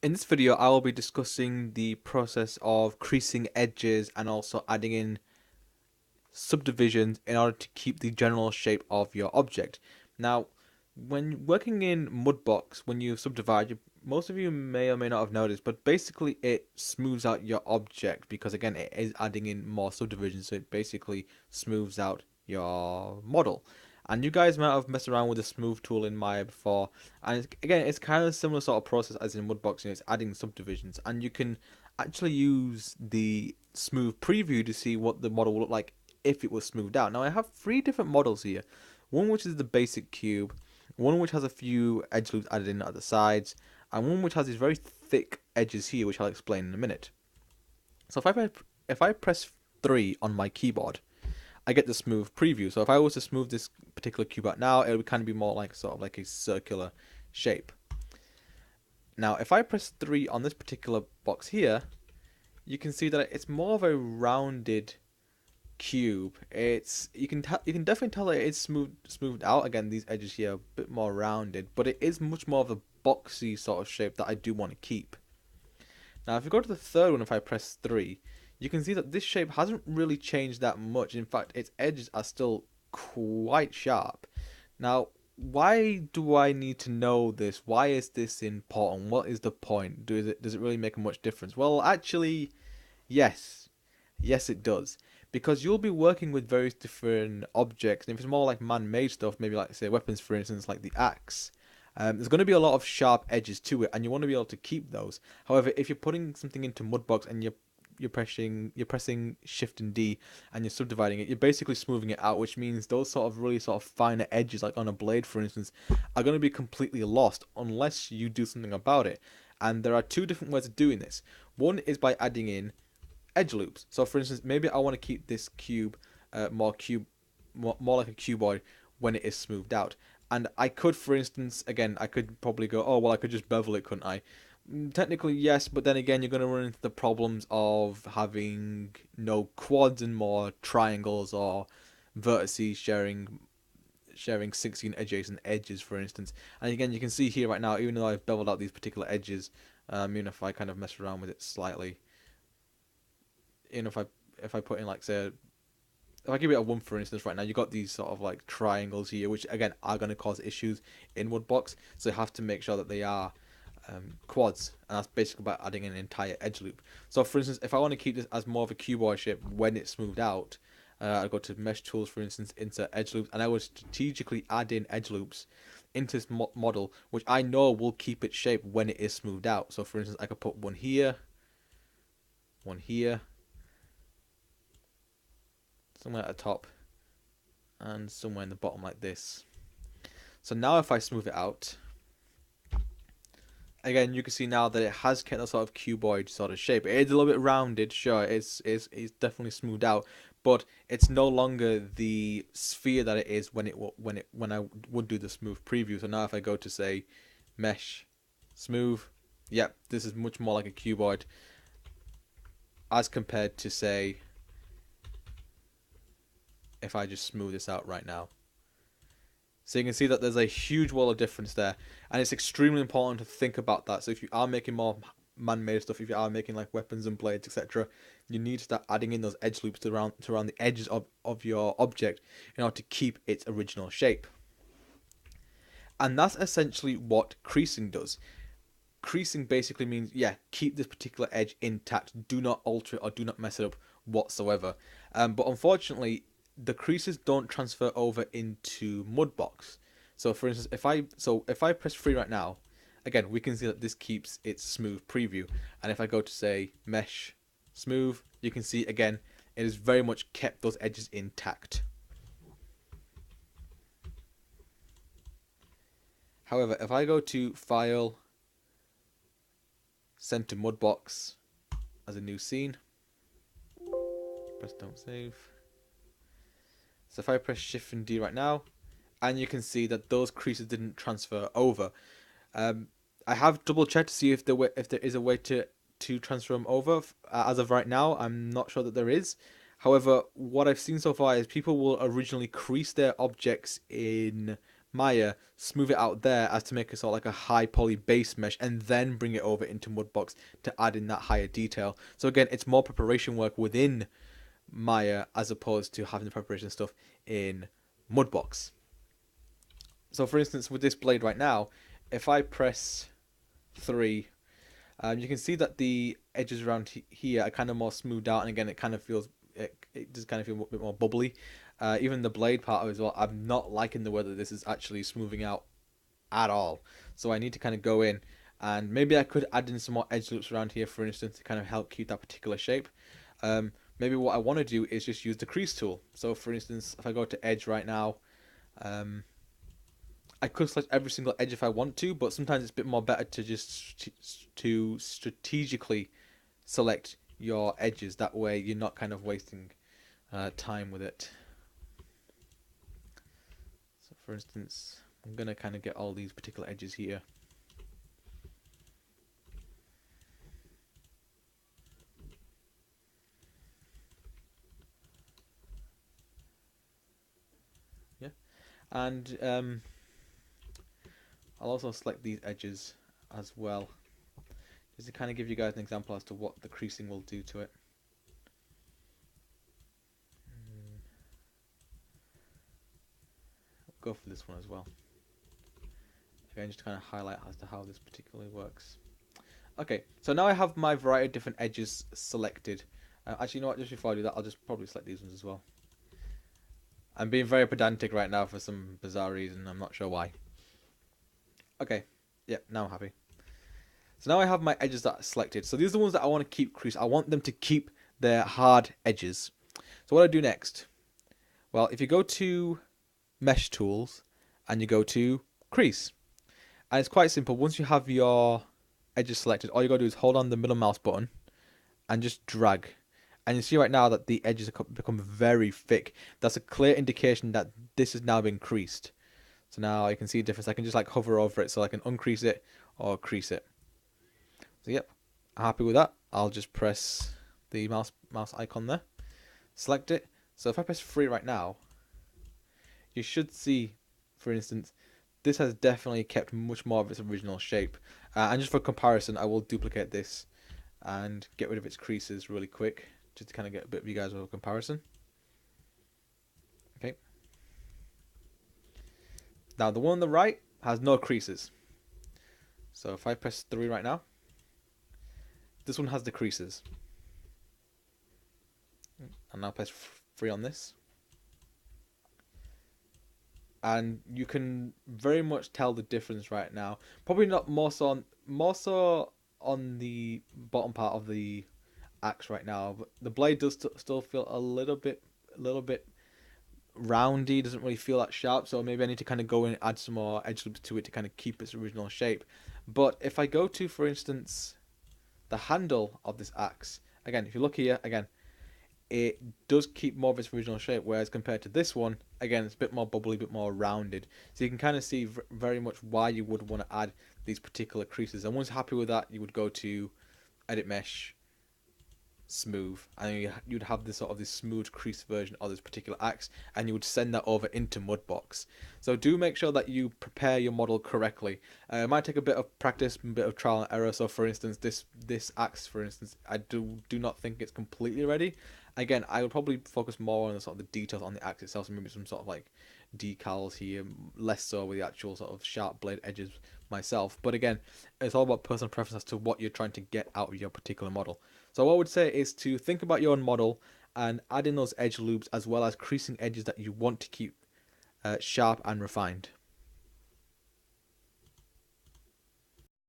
In this video, I will be discussing the process of creasing edges and also adding in subdivisions in order to keep the general shape of your object. Now, when working in Mudbox, when you subdivide, most of you may or may not have noticed, but basically it smooths out your object because again, it is adding in more subdivisions, so it basically smooths out your model. And you guys might have messed around with the smooth tool in Maya before, and again, it's kind of a similar sort of process as in Mudbox. It's adding subdivisions, and you can actually use the smooth preview to see what the model will look like if it was smoothed out. Now I have three different models here. One which is the basic cube, one which has a few edge loops added in at the sides, and one which has these very thick edges here, which I'll explain in a minute. So if I press 3 on my keyboard, I get the smooth preview. So if I was to smooth this particular cube out now, it would kind of be more like sort of like a circular shape. Now if I press 3 on this particular box here, you can see that it's more of a rounded cube. You can definitely tell that it's smoothed out. Again, these edges here are a bit more rounded, but it is much more of a boxy sort of shape that I do want to keep. Now, if you go to the third one, if I press 3, you can see that this shape hasn't really changed that much. In fact, its edges are still quite sharp. Now, why do I need to know this? Why is this important? What is the point? Does it really make a much difference? Well, actually, yes. Yes, it does. Because you'll be working with various different objects, and if it's more like man-made stuff, maybe like say weapons, for instance, like the axe, there's going to be a lot of sharp edges to it, and you want to be able to keep those. However, if you're putting something into Mudbox and you're pressing Shift and D and you're subdividing it, you're basically smoothing it out, which means those sort of really sort of finer edges, like on a blade, for instance, are going to be completely lost unless you do something about it. And there are two different ways of doing this. One is by adding in edge loops. So for instance, maybe I want to keep this cube more like a cuboid when it is smoothed out. And I could, for instance, again, I could probably go, oh well, I could just bevel it, couldn't I? Technically, yes, but then again, you're going to run into the problems of having no quads and more triangles or vertices sharing 16 adjacent edges, for instance. And again, you can see here right now, even though I've beveled out these particular edges, even if I kind of mess around with it slightly, if I put in like say if I give it a 1 for instance right now, you got these sort of like triangles here, which again are going to cause issues in Woodbox, so you have to make sure that they are quads, and that's basically about adding an entire edge loop. So for instance, if I want to keep this as more of a cuboid shape when it's smoothed out, I go to mesh tools, for instance, insert edge loops, and I would strategically add in edge loops into this model, which I know will keep its shape when it is smoothed out. So for instance, I could put one here, somewhere at the top, and somewhere in the bottom like this. So now if I smooth it out, again you can see now that it has kept a sort of cuboid sort of shape. It is a little bit rounded, sure, it's definitely smoothed out, but it's no longer the sphere that it is when I would do the smooth preview. So now if I go to say mesh smooth, yep, this is much more like a cuboid as compared to say if I just smooth this out right now. So you can see that there's a huge wall of difference there, and it's extremely important to think about that. So if you are making more man-made stuff, if you are making like weapons and blades, etc., you need to start adding in those edge loops to around the edges of your object in order to keep its original shape. And that's essentially what creasing does. Creasing basically means, yeah, keep this particular edge intact, do not alter it or do not mess it up whatsoever. But unfortunately, the creases don't transfer over into Mudbox. So for instance, if I press 3 right now, again we can see that this keeps its smooth preview. And if I go to say mesh smooth, you can see again it has very much kept those edges intact. However, if I go to File, Send to Mudbox as a new scene, press Don't Save. So if I press Shift and D right now, and you can see that those creases didn't transfer over. I have double checked to see if there is a way to transfer them over. As of right now, I'm not sure that there is. However, what I've seen so far is people will originally crease their objects in Maya, smooth it out there as to make it sort of like a high poly base mesh, and then bring it over into Mudbox to add in that higher detail. So again, it's more preparation work within Maya as opposed to having the preparation stuff in Mudbox. So for instance, with this blade right now, if I press 3, you can see that the edges around here are kind of more smoothed out, and again, it kind of feels, it does kind of feel a bit more bubbly. Even the blade part as well, I'm not liking the way that this is actually smoothing out at all. So I need to kind of go in, and maybe I could add in some more edge loops around here, for instance, to kind of help keep that particular shape. Maybe what I want to do is just use the crease tool. So for instance, if I go to edge right now, I could select every single edge if I want to, but sometimes it's a bit more better to just to strategically select your edges. That way you're not kind of wasting time with it. So for instance, I'm going to kind of get all these particular edges here. Yeah, and I'll also select these edges as well, just to kind of give you guys an example as to what the creasing will do to it. I'll go for this one as well. Again, just to kind of highlight as to how this particularly works. Okay, so now I have my variety of different edges selected. Actually, you know what, just before I do that, I'll just probably select these ones as well. I'm being very pedantic right now for some bizarre reason, I'm not sure why. Okay, yeah, now I'm happy. So now I have my edges that are selected. So these are the ones that I want to keep creased. I want them to keep their hard edges. So what do I do next? Well, if you go to Mesh Tools and you go to Crease, and it's quite simple. Once you have your edges selected, all you got to do is hold on the middle mouse button and just drag. And you see right now that the edges have become very thick. That's a clear indication that this has now been creased. So now you can see a difference. I can just like hover over it, so I can uncrease it or crease it. So yep, I'm happy with that. I'll just press the mouse icon there, select it. So if I press 3 right now, you should see, for instance, this has definitely kept much more of its original shape. And just for comparison, I will duplicate this and get rid of its creases really quick, just to kind of get a bit of you guys of a comparison. Okay. Now the one on the right has no creases. So if I press 3 right now, this one has the creases. And now press 3 on this. And you can very much tell the difference right now. Probably not more so on the bottom part of the axe right now, but the blade does still feel a little bit roundy. Doesn't really feel that sharp. So maybe I need to kind of go in and add some more edge loops to it to kind of keep its original shape. But if I go to, for instance, the handle of this axe, again, if you look here, again, it does keep more of its original shape, whereas compared to this one, again, it's a bit more bubbly, a bit more rounded. So you can kind of see very much why you would want to add these particular creases. And once you're happy with that, you would go to Edit Mesh, Smooth, and you'd have this sort of this smooth crease version of this particular axe, and you would send that over into Mudbox. So do make sure that you prepare your model correctly. It might take a bit of practice, a bit of trial and error. So for instance, this axe, for instance, I do not think it's completely ready. Again, I would probably focus more on the sort of the details on the axe itself, so maybe some sort of like decals here, less so with the actual sort of sharp blade edges myself. But again, it's all about personal preference as to what you're trying to get out of your particular model. So what I would say is to think about your own model and add in those edge loops as well as creasing edges that you want to keep sharp and refined.